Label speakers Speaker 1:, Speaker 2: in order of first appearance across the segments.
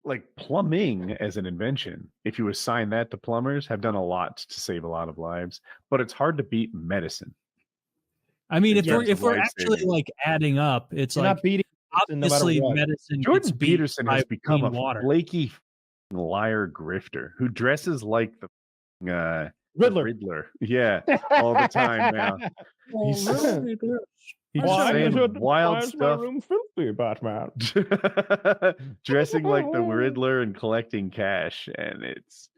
Speaker 1: like plumbing as an invention, if you assign that to plumbers, have done a lot to save a lot of lives, but it's hard to beat medicine.
Speaker 2: I mean, if we're actually like adding up, it's
Speaker 3: You're
Speaker 2: like
Speaker 3: not beating
Speaker 2: obviously
Speaker 3: no matter what.
Speaker 2: medicine.
Speaker 1: Jordan Peterson has become a
Speaker 2: water.
Speaker 1: flaky liar grifter who dresses like the Riddler. Yeah, all the time now. He's saying wild stuff.
Speaker 3: My room filthy, Batman.
Speaker 1: Dressing like the Riddler and collecting cash, and it's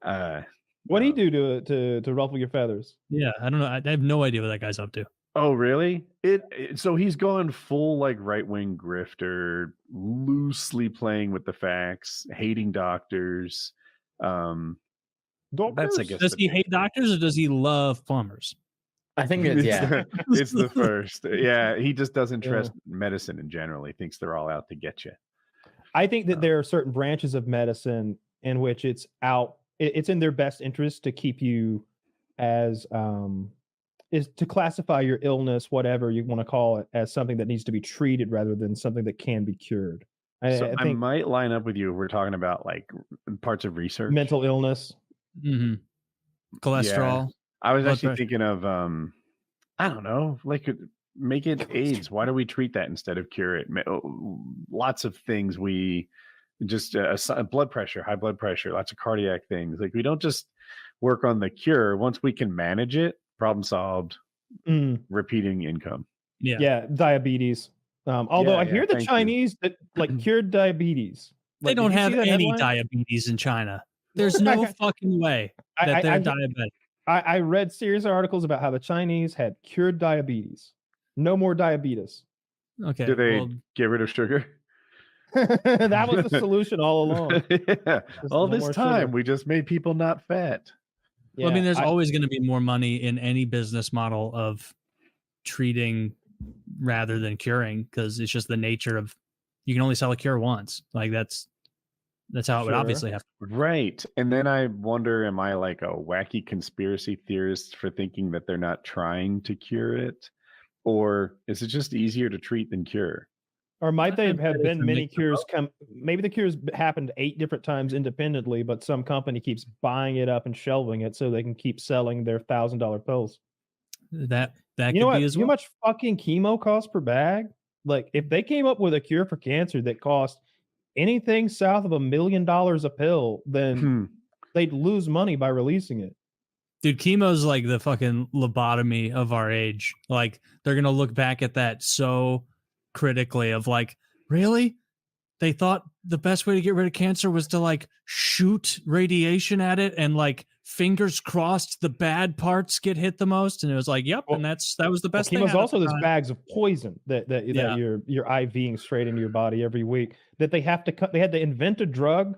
Speaker 3: what do you do to ruffle your feathers?
Speaker 2: Yeah, I don't know. I have no idea what that guy's up to.
Speaker 1: Oh, really? So he's gone full like right-wing grifter, loosely playing with the facts, hating doctors. That's, I guess,
Speaker 2: does he hate doctors or does he love plumbers?
Speaker 4: I think it's
Speaker 1: it's the first. Yeah, he just doesn't trust medicine in general. He thinks they're all out to get you.
Speaker 3: I think that there are certain branches of medicine in which it's in their best interest to keep you as is to classify your illness, whatever you want to call it, as something that needs to be treated rather than something that can be cured. I think
Speaker 1: might line up with you if we're talking about like parts of research.
Speaker 3: Mental illness.
Speaker 2: Mm-hmm. Cholesterol.
Speaker 1: Yeah. I was actually thinking of, I don't know, like make it AIDS. Why do we treat that instead of cure it? Lots of things we just, blood pressure, high blood pressure, lots of cardiac things. Like we don't just work on the cure. Once we can manage it, problem solved, repeating income.
Speaker 3: Yeah, diabetes. Although I hear the Chinese that like cured diabetes.
Speaker 2: They don't have any diabetes in China. There's no fucking way that they're diabetic.
Speaker 3: I read serious articles about how the Chinese had cured diabetes. No more diabetes.
Speaker 2: Okay.
Speaker 1: Do they get rid of sugar?
Speaker 3: That was the solution all along.
Speaker 1: All this time, we just made people not fat.
Speaker 2: Yeah, well, I mean, there's always going to be more money in any business model of treating rather than curing, because it's just the nature of you can only sell a cure once. Like that's how it would obviously have to work.
Speaker 1: Right. And then I wonder, am I like a wacky conspiracy theorist for thinking that they're not trying to cure it? Or is it just easier to treat than cure?
Speaker 3: Or might they have been many cures maybe the cures happened 8 different times independently, but some company keeps buying it up and shelving it so they can keep selling their $1,000 pills.
Speaker 2: That could
Speaker 3: be as well.
Speaker 2: You know
Speaker 3: how much fucking chemo costs per bag? Like if they came up with a cure for cancer that cost anything south of $1 million a pill, then they'd lose money by releasing it.
Speaker 2: Dude, chemo's like the fucking lobotomy of our age. Like they're gonna look back at that so critically of like, really? They thought the best way to get rid of cancer was to like shoot radiation at it and like fingers crossed the bad parts get hit the most. And it was like, yep, and that was the best thing.
Speaker 3: Chemo's also those bags of poison that you're IVing straight into your body every week. That they had to invent a drug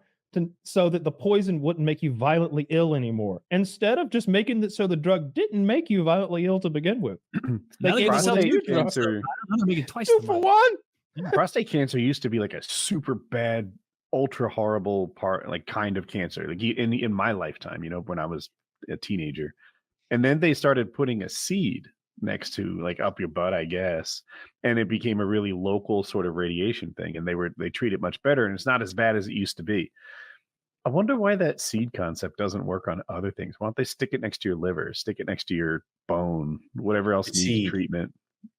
Speaker 3: so that the poison wouldn't make you violently ill anymore. Instead of just making it so the drug didn't make you violently ill to begin with.
Speaker 1: They prostate cancer.
Speaker 2: I'm making twice
Speaker 3: 2 for 1.
Speaker 1: Prostate cancer used to be like a super bad, ultra horrible kind of cancer. Like in my lifetime, when I was a teenager, and then they started putting a seed next to like up your butt, I guess, and it became a really local sort of radiation thing, and they treat it much better, and it's not as bad as it used to be. I wonder why that seed concept doesn't work on other things. Why don't they stick it next to your liver, stick it next to your bone, whatever else needs treatment?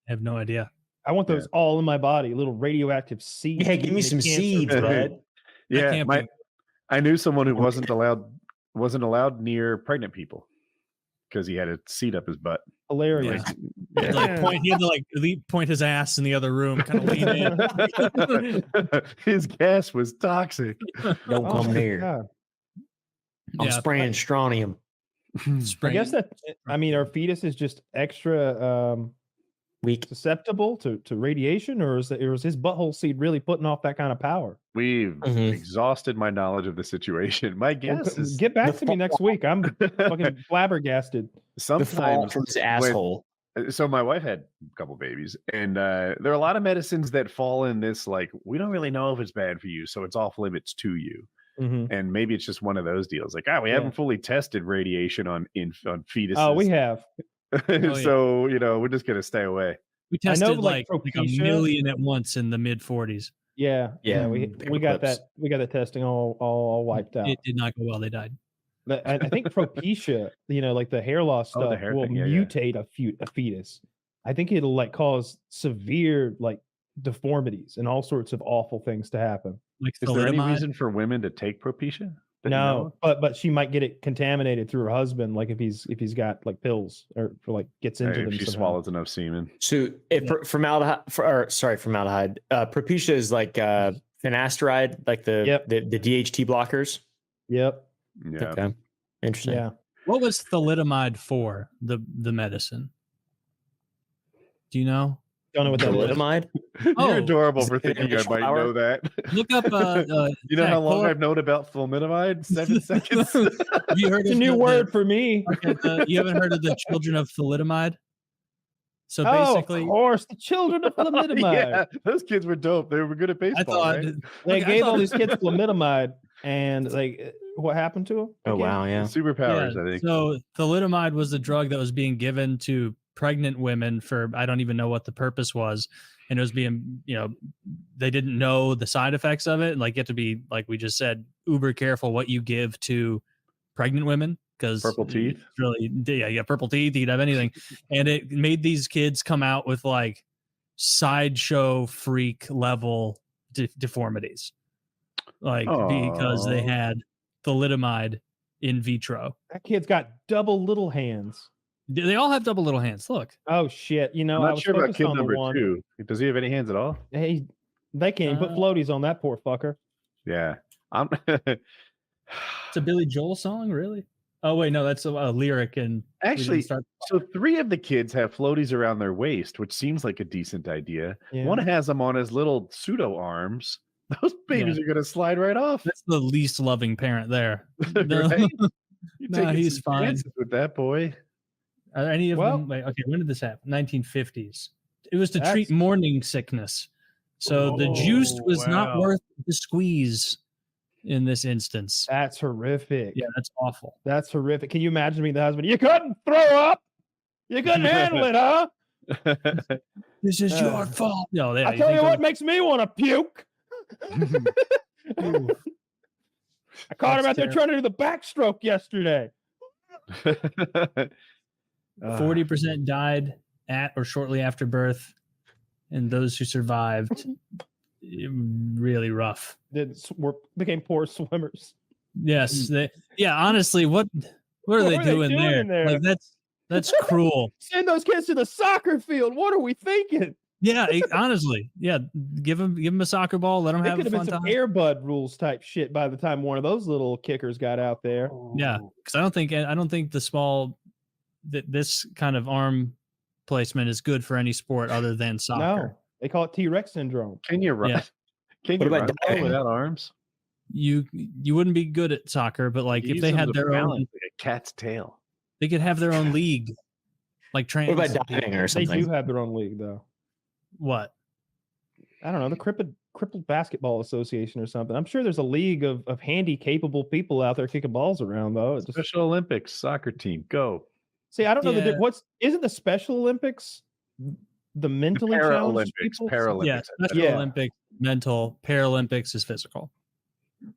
Speaker 2: I have no idea.
Speaker 3: I want those all in my body, little radioactive seeds.
Speaker 4: Yeah, give me some seeds, bud.
Speaker 1: Yeah, I knew someone who wasn't allowed near pregnant people because he had a seed up his butt.
Speaker 3: Hilarious.
Speaker 2: Yeah. He had to like point his ass in the other room, kind of lean in.
Speaker 1: His gas was toxic.
Speaker 4: Don't come near.
Speaker 3: God.
Speaker 4: I'm spraying strontium.
Speaker 3: I guess our fetus is just extra
Speaker 4: weak,
Speaker 3: susceptible to radiation, or is his butthole seed really putting off that kind of power?
Speaker 1: We've exhausted my knowledge of the situation. My guess is
Speaker 3: get back to me next week. I'm fucking flabbergasted.
Speaker 1: Sometimes
Speaker 4: from his asshole.
Speaker 1: So my wife had a couple babies, and there are a lot of medicines that fall in this, like, we don't really know if it's bad for you, so it's off limits to you. And maybe it's just one of those deals. Like, we haven't fully tested radiation on fetuses.
Speaker 3: Oh, we have.
Speaker 1: So we're just gonna stay away.
Speaker 2: We tested like a million at once in the mid 40s.
Speaker 3: Yeah. We got
Speaker 4: clips.
Speaker 3: that testing all wiped out.
Speaker 2: It did not go well. They died.
Speaker 3: But I think propecia, like the hair loss
Speaker 1: Oh, the
Speaker 3: stuff,
Speaker 1: hair
Speaker 3: will
Speaker 1: thing, yeah.
Speaker 3: mutate a fetus. I think it'll like cause severe like deformities and all sorts of awful things to happen.
Speaker 2: Like
Speaker 1: Is there any
Speaker 2: thalidomide.
Speaker 1: reason for women to take Propecia? that you know
Speaker 3: No, but she might get it contaminated through her husband, like if he's got like pills or like gets
Speaker 1: of?
Speaker 3: into
Speaker 1: If
Speaker 3: them.
Speaker 1: she
Speaker 3: somehow.
Speaker 1: swallows enough semen.
Speaker 4: So if formaldehyde, formaldehyde. Propecia is like finasteride, like the DHT blockers.
Speaker 3: Yep.
Speaker 1: Yeah.
Speaker 4: Okay. Interesting.
Speaker 3: Yeah.
Speaker 2: What was thalidomide for? The medicine. Do you know?
Speaker 3: Don't know what that is.
Speaker 4: Thalidomide?
Speaker 1: You're
Speaker 2: Oh,
Speaker 1: adorable for
Speaker 4: is it
Speaker 1: thinking I
Speaker 4: fish
Speaker 1: might
Speaker 4: flour?
Speaker 1: know that.
Speaker 2: Look up.
Speaker 1: You know
Speaker 2: Zach,
Speaker 1: how long
Speaker 2: pull up-
Speaker 1: I've known about thalidomide? 7 seconds.
Speaker 2: Have you heard
Speaker 3: It's a
Speaker 2: of
Speaker 3: new
Speaker 2: the-
Speaker 3: word for me.
Speaker 2: you haven't heard of the children of thalidomide? So
Speaker 3: Oh,
Speaker 2: basically,
Speaker 3: of course, the children of thalidomide.
Speaker 1: Yeah, those kids were dope. They were good at baseball.
Speaker 2: I thought
Speaker 1: right?
Speaker 3: They
Speaker 2: Look, I
Speaker 3: gave all
Speaker 2: thought-
Speaker 3: these kids thalidomide, and like, what happened to them?
Speaker 4: Oh wow, yeah.
Speaker 1: Superpowers, I think.
Speaker 2: So thalidomide was the drug that was being given to pregnant women for I don't even know what the purpose was, and it was being they didn't know the side effects of it. Like you have to be like we just said, uber careful what you give to pregnant women because
Speaker 1: Purple teeth?
Speaker 2: Really, yeah, purple teeth. You could have anything, and it made these kids come out with like sideshow freak level deformities, like because they
Speaker 1: Aw.
Speaker 2: had thalidomide in vitro.
Speaker 3: That kid's got double little hands.
Speaker 2: They all have double little hands. Look,
Speaker 3: Oh shit!
Speaker 1: I'm
Speaker 3: I
Speaker 1: not
Speaker 3: was
Speaker 1: sure about
Speaker 3: focused
Speaker 1: kid
Speaker 3: on the
Speaker 1: number
Speaker 3: one.
Speaker 1: 2. Does he have any hands at all?
Speaker 3: Hey, they can't even put floaties on that poor fucker.
Speaker 1: Yeah. I'm
Speaker 2: it's a Billy Joel song, really? Oh wait, no, that's a lyric. And we didn't
Speaker 1: actually,
Speaker 2: start-
Speaker 1: so 3 of the kids have floaties around their waist, which seems like a decent idea.
Speaker 3: Yeah.
Speaker 1: One has them on his little pseudo arms. Those babies are going to slide right off.
Speaker 2: that's the least loving parent there.
Speaker 1: Right? You're
Speaker 2: No,
Speaker 1: taking
Speaker 2: he's
Speaker 1: some
Speaker 2: fine.
Speaker 1: chances with that boy.
Speaker 2: Are any of
Speaker 3: Well-
Speaker 2: them? Wait, okay, when did this happen? 1950s. It was to treat
Speaker 3: That's-
Speaker 2: morning sickness. So the juice was not
Speaker 1: wow.
Speaker 2: worth the squeeze in this instance.
Speaker 3: That's horrific.
Speaker 2: Yeah, that's awful.
Speaker 3: That's horrific. Can you imagine being the husband? You couldn't throw up. You couldn't handle it, huh?
Speaker 2: This is your
Speaker 3: Uh,
Speaker 2: fault. No, yeah,
Speaker 3: I tell you what makes me want to puke.
Speaker 2: Ooh.
Speaker 3: I caught him
Speaker 2: That's
Speaker 3: out there trying to do the backstroke yesterday.
Speaker 2: 40% died at or shortly after birth, and those who survived, really rough.
Speaker 3: Became poor swimmers.
Speaker 2: Yes, honestly, what are they doing there?
Speaker 3: in there?
Speaker 2: Like that's cruel.
Speaker 3: Send those kids to the soccer field. What are we thinking?
Speaker 2: Yeah, honestly, yeah. Give them a soccer ball. Let them
Speaker 3: It
Speaker 2: have
Speaker 3: could
Speaker 2: a
Speaker 3: have
Speaker 2: fun
Speaker 3: been some
Speaker 2: time.
Speaker 3: Airbud rules type shit by the time one of those little kickers got out there.
Speaker 2: Yeah, because I don't think this kind of arm placement is good for any sport other than soccer.
Speaker 3: No, they call it T-Rex syndrome.
Speaker 1: Can you run?
Speaker 2: Yeah.
Speaker 1: Can
Speaker 4: What
Speaker 1: you
Speaker 4: about
Speaker 1: run
Speaker 4: diving?
Speaker 1: without arms?
Speaker 2: You wouldn't be good at soccer, but like if
Speaker 1: Use
Speaker 2: they
Speaker 1: them
Speaker 2: had
Speaker 1: to
Speaker 2: their
Speaker 1: balance
Speaker 2: own,
Speaker 1: like a cat's tail.
Speaker 2: they could have their own league. Like trans.
Speaker 4: What about diving or
Speaker 3: They
Speaker 4: something?
Speaker 3: do have their own league, though.
Speaker 2: What?
Speaker 3: I don't know, the Crippled Basketball Association or something. I'm sure there's a league of handy, capable people out there kicking balls around, though. It just,
Speaker 1: Special Olympics soccer team, go.
Speaker 3: see, I don't know
Speaker 2: Yeah.
Speaker 3: isn't the Special Olympics the mentally challenged
Speaker 1: Paralympics,
Speaker 3: people?
Speaker 1: Paralympics.
Speaker 2: Yeah, Special
Speaker 3: Yeah.
Speaker 2: Olympics, mental. Paralympics is physical.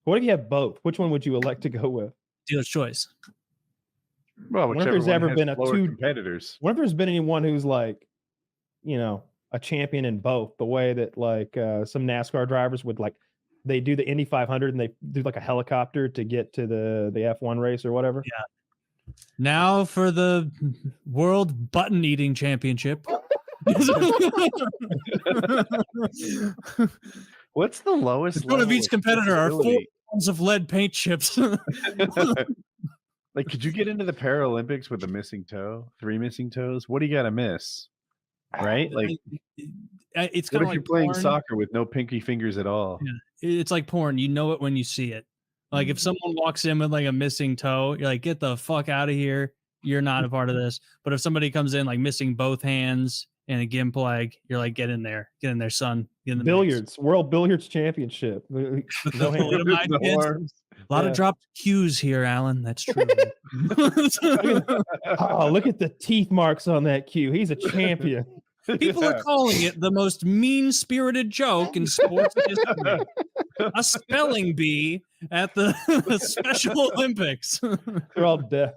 Speaker 3: What if you have both? Which one would you elect to go with?
Speaker 2: Dealer's choice.
Speaker 1: Well,
Speaker 3: Wonder if
Speaker 1: whichever
Speaker 3: there's
Speaker 1: one
Speaker 3: ever
Speaker 1: has
Speaker 3: been a
Speaker 1: lower
Speaker 3: two-
Speaker 1: competitors.
Speaker 3: What if there's been anyone who's like, a champion in both? The way that like some NASCAR drivers would like, they do the Indy 500 and they do like a helicopter to get to the F1 race or whatever.
Speaker 2: Yeah. Now for the World Button Eating Championship.
Speaker 1: What's the lowest?
Speaker 2: In front of
Speaker 1: level
Speaker 2: each competitor are 4
Speaker 1: disability?
Speaker 2: pounds of lead paint chips.
Speaker 1: Like, could you get into the Paralympics with a missing toe? 3 missing toes? What do you got to miss? Right? Like,
Speaker 2: It's
Speaker 1: what
Speaker 2: kind
Speaker 1: if
Speaker 2: of
Speaker 1: you're
Speaker 2: like
Speaker 1: playing
Speaker 2: porn.
Speaker 1: soccer with no pinky fingers at all?
Speaker 2: Yeah. It's like porn. You know it when you see it. Like if someone walks in with like a missing toe, you're like, get the fuck out of here. You're not a part of this. But if somebody comes in like missing both hands and a gimp leg, you're like, get in there, son. Get in the mix."
Speaker 3: Billiards, World Billiards Championship. No hand.
Speaker 2: Thalidomide
Speaker 1: No
Speaker 2: kids.
Speaker 1: arms.
Speaker 2: A lot
Speaker 3: Yeah.
Speaker 2: of dropped cues here, Alan. That's true.
Speaker 3: Oh, look at the teeth marks on that cue. He's a champion.
Speaker 2: People are calling it the most mean-spirited joke in sports history. A spelling bee at the Special Olympics.
Speaker 3: They're all deaf.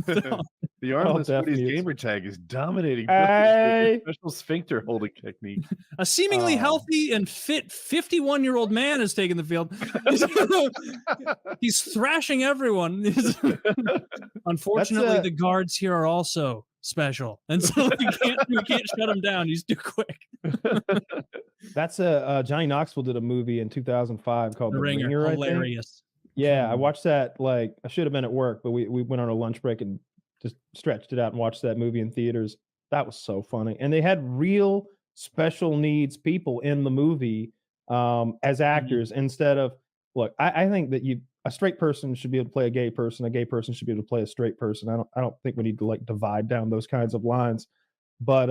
Speaker 1: The armless Woody's Gamertag is dominating
Speaker 3: Hey.
Speaker 1: with a special sphincter holding technique.
Speaker 2: A seemingly healthy and fit 51-year-old man has taken the field. He's thrashing everyone. Unfortunately, the guards here are also special, and so we can't shut him down. He's too quick.
Speaker 3: That's Johnny Knoxville did a movie in 2005 called The Ringer.
Speaker 2: Hilarious.
Speaker 3: Yeah, I watched that. Like, I should have been at work, but we went on a lunch break and just stretched it out and watched that movie in theaters. That was so funny, and they had real special needs people in the movie as actors instead of. Look, I think that a straight person should be able to play a gay person should be able to play a straight person. I don't think we need to like divide down those kinds of lines, but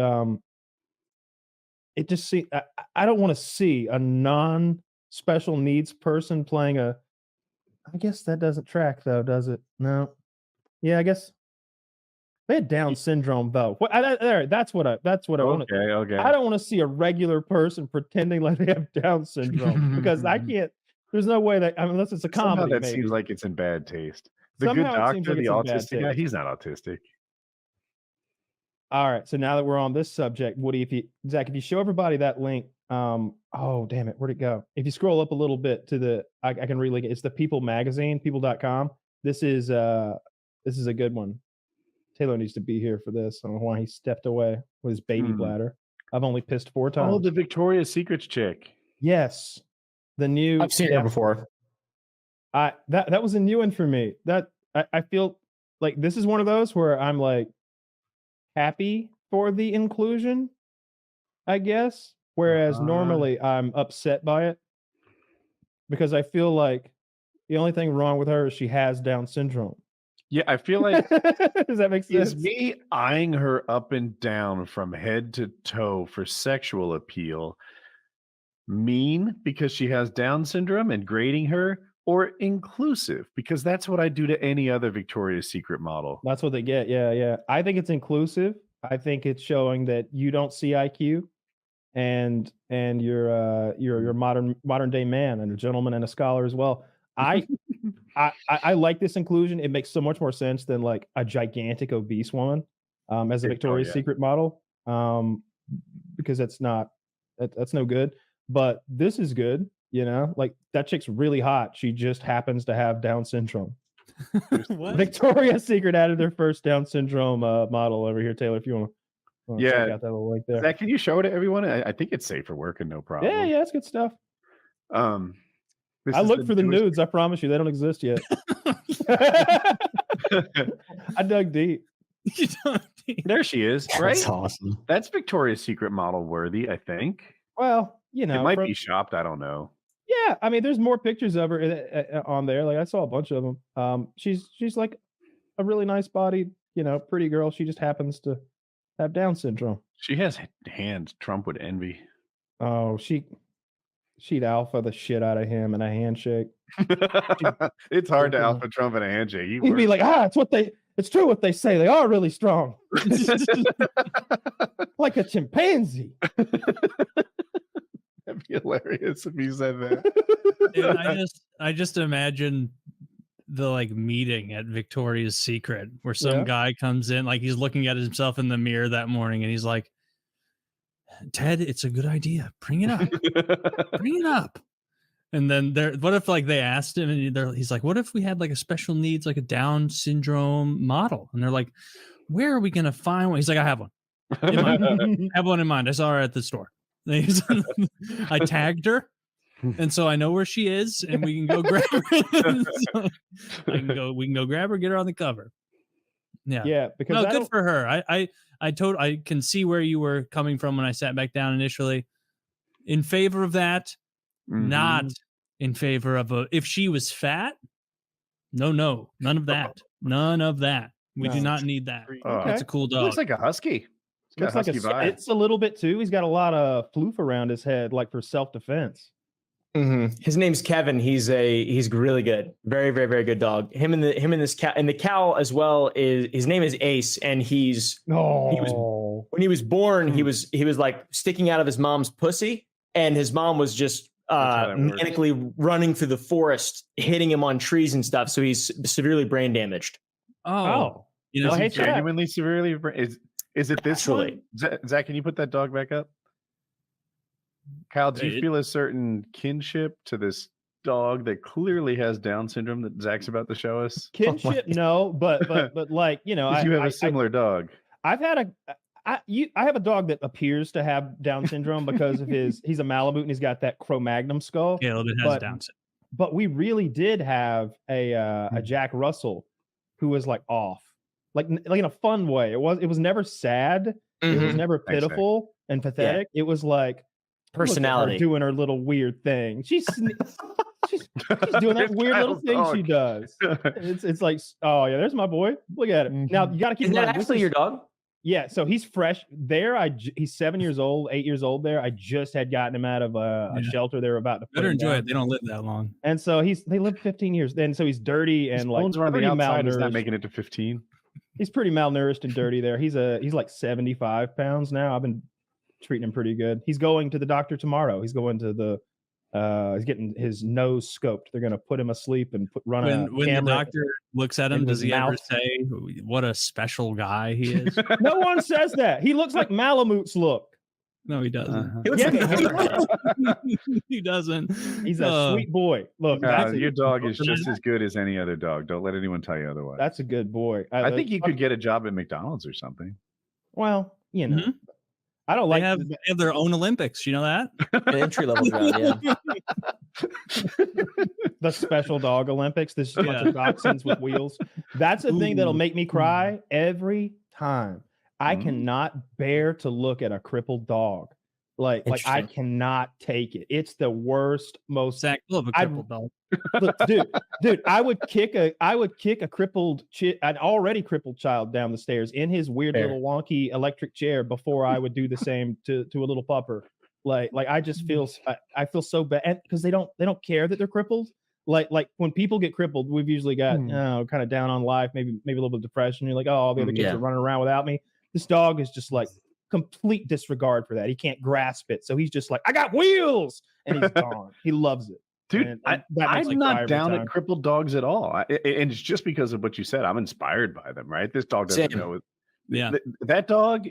Speaker 3: it just I don't want to see a non-special needs person playing a. I guess that doesn't track though, does it? No. Yeah, I guess they had Down syndrome though. That's what I want.
Speaker 1: Okay.
Speaker 3: I don't want to see a regular person pretending like they have Down syndrome because I can't. There's no way that unless it's a comedy.
Speaker 1: Somehow that seems like it's in bad taste. The good doctor, the autistic guy, he's not autistic.
Speaker 3: All right, so now that we're on this subject, Woody, Zach, if you show everybody that link, oh damn it, where'd it go? If you scroll up a little bit to I can relink it. It's the People magazine, people.com. This is a good one. Taylor needs to be here for this. I don't know why he stepped away with his baby bladder. I've only pissed 4 times.
Speaker 1: Oh, the Victoria's Secret chick.
Speaker 3: Yes, the new.
Speaker 4: I've seen her before.
Speaker 3: That was a new one for me. That I feel like this is one of those where I'm like happy for the inclusion, I guess. Whereas normally I'm upset by it because I feel like the only thing wrong with her is she has Down syndrome.
Speaker 1: Yeah, I feel like
Speaker 3: does that make sense?
Speaker 1: Is me eyeing her up and down from head to toe for sexual appeal mean because she has Down syndrome and grading her, or inclusive because that's what I do to any other Victoria's Secret model?
Speaker 3: That's what they get. Yeah. I think it's inclusive. I think it's showing that you don't see IQ and you're a modern day man and a gentleman and a scholar as well. I like this inclusion. It makes so much more sense than like a gigantic obese woman as a Victoria's Secret model because that's no good. But this is good, you know. Like that chick's really hot. She just happens to have Down syndrome. Victoria's Secret added their first Down syndrome model over here, Taylor. If you want to check out that little link there.
Speaker 1: Zach, can you show it to everyone? I think it's safe for work and no problem.
Speaker 3: Yeah, it's good stuff. I looked for the nudes. I promise you, they don't exist yet. I dug deep.
Speaker 1: There she is. Right?
Speaker 4: That's awesome.
Speaker 1: That's Victoria's Secret model worthy, I think.
Speaker 3: Well, you know,
Speaker 1: it might be shopped. I don't know.
Speaker 3: Yeah, I mean, there's more pictures of her on there. Like I saw a bunch of them. She's like a really nice bodied, you know, pretty girl. She just happens to have Down syndrome.
Speaker 1: She has hands Trump would envy.
Speaker 3: Oh, she'd alpha the shit out of him in a handshake.
Speaker 1: It's hard to alpha Trump in a handshake.
Speaker 3: He'd be like, it's true what they say. They are really strong. Like a chimpanzee.
Speaker 1: That'd be hilarious if you said that.
Speaker 2: Dude, I just imagine the like meeting at Victoria's Secret where some guy comes in, like he's looking at himself in the mirror that morning and he's like, Ted, it's a good idea. Bring it up. Bring it up. And then what if like they asked him and he's like, what if we had like a special needs, like a Down syndrome model? And they're like, where are we going to find one? He's like, I have one. I have one in mind. I saw her at the store. I tagged her. And so I know where she is and we can go grab her. So we can go grab her, get her on the cover. Yeah. Because good for her. I can see where you were coming from when I sat back down initially. In favor of that, not in favor of if she was fat. No, none of that. None of that. We do not need that. That's a cool dog.
Speaker 1: Looks like a husky.
Speaker 3: Looks like it's a little bit too. He's got a lot of floof around his head, like for self-defense.
Speaker 4: His name's Kevin. He's really good. Very, very, very good dog. Him and this cow, and the cow as well is his name is Ace, and he was
Speaker 3: adorable.
Speaker 4: When he was born, he was like sticking out of his mom's pussy, and his mom was just manically running through the forest, hitting him on trees and stuff. So he's severely brain damaged.
Speaker 3: Oh.
Speaker 2: You know,
Speaker 1: is he
Speaker 3: hate that.
Speaker 1: genuinely severely? Is it this
Speaker 4: Actually.
Speaker 1: one? Zach, can you put that dog back up? Kyle, do you feel a certain kinship to this dog that clearly has Down syndrome that Zach's about to show us?
Speaker 3: Kinship, no, but like, you know,
Speaker 1: you have a similar dog.
Speaker 3: I've had I have a dog that appears to have Down syndrome because of he's a Malamute and he's got that Cro-Magnon skull.
Speaker 2: Caleb, it has Down syndrome.
Speaker 3: But we really did have a Jack Russell who was like off, like in a fun way. It was never sad. It was never pitiful and pathetic. It was like
Speaker 4: personality
Speaker 3: doing her little weird thing. She's doing that weird little thing she does. It's like, oh yeah, there's my boy. Look at it. Now you got to keep in mind.
Speaker 4: Is that actually your dog?
Speaker 3: Yeah, so he's fresh there. He's 7 years old, 8 years old there. I just had gotten him out of a shelter. They were about to
Speaker 2: better enjoy it. They don't live that long.
Speaker 3: And so they live 15 years. Then so he's dirty and
Speaker 1: his
Speaker 3: like
Speaker 1: bones are on the outside. He's not
Speaker 3: malnourished.
Speaker 1: making it to 15.
Speaker 3: He's pretty malnourished and dirty there. He's like 75 pounds now. I've been treating him pretty good. He's going to the doctor tomorrow. He's going to he's getting his nose scoped. They're going to put him asleep and run a
Speaker 2: when the doctor looks at him, does he ever say what a special guy he is?
Speaker 3: No one says that. He looks like Malamutes look.
Speaker 2: No, he doesn't. He doesn't.
Speaker 3: He's a sweet boy. Look,
Speaker 1: your dog is just as good as any other dog. Don't let anyone tell you otherwise.
Speaker 3: That's a good boy.
Speaker 1: I think you could get a job at McDonald's or something.
Speaker 3: Well, you know. I don't like.
Speaker 2: They have their own Olympics. You know that?
Speaker 4: An entry level job, yeah.
Speaker 3: The special dog Olympics. This bunch of dachshunds with wheels. That's a thing that'll make me cry every time. I cannot bear to look at a crippled dog. Like I cannot take it. It's the worst, most.
Speaker 2: Zach, love a crippled dog.
Speaker 3: Look, dude, I would kick a crippled, an already crippled child down the stairs in his weird little wonky electric chair before I would do the same to a little pupper. Like I just feel I feel so bad because they don't care that they're crippled. Like when people get crippled, we've usually got kind of down on life, maybe a little bit of depression. You're like, oh, all the other kids are running around without me. This dog is just like complete disregard for that. He can't grasp it, so he's just like, I got wheels, and he's gone. He loves it.
Speaker 1: Dude, I'm not down at crippled dogs at all. And it's just because of what you said. I'm inspired by them, right? This dog doesn't know. That dog,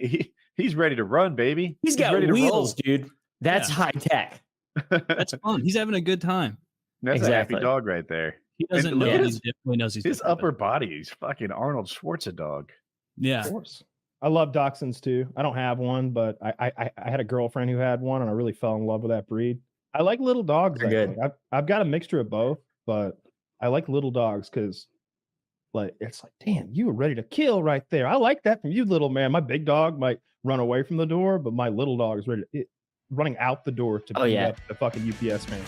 Speaker 1: he's ready to run, baby.
Speaker 4: He's got ready wheels, dude. That's high tech.
Speaker 2: That's fun. He's having a good time.
Speaker 1: That's a happy dog right there.
Speaker 2: He doesn't know. He definitely knows
Speaker 1: his upper body. He's fucking Arnold Schwarzenegger dog.
Speaker 2: Yeah.
Speaker 3: Of course. I love dachshunds too. I don't have one, but I had a girlfriend who had one, and I really fell in love with that breed. I like little dogs. I've got a mixture of both, but I like little dogs because, like, it's like, damn, you were ready to kill right there. I like that from you, little man. My big dog might run away from the door, but my little dog is running out the door to beat up the fucking UPS man.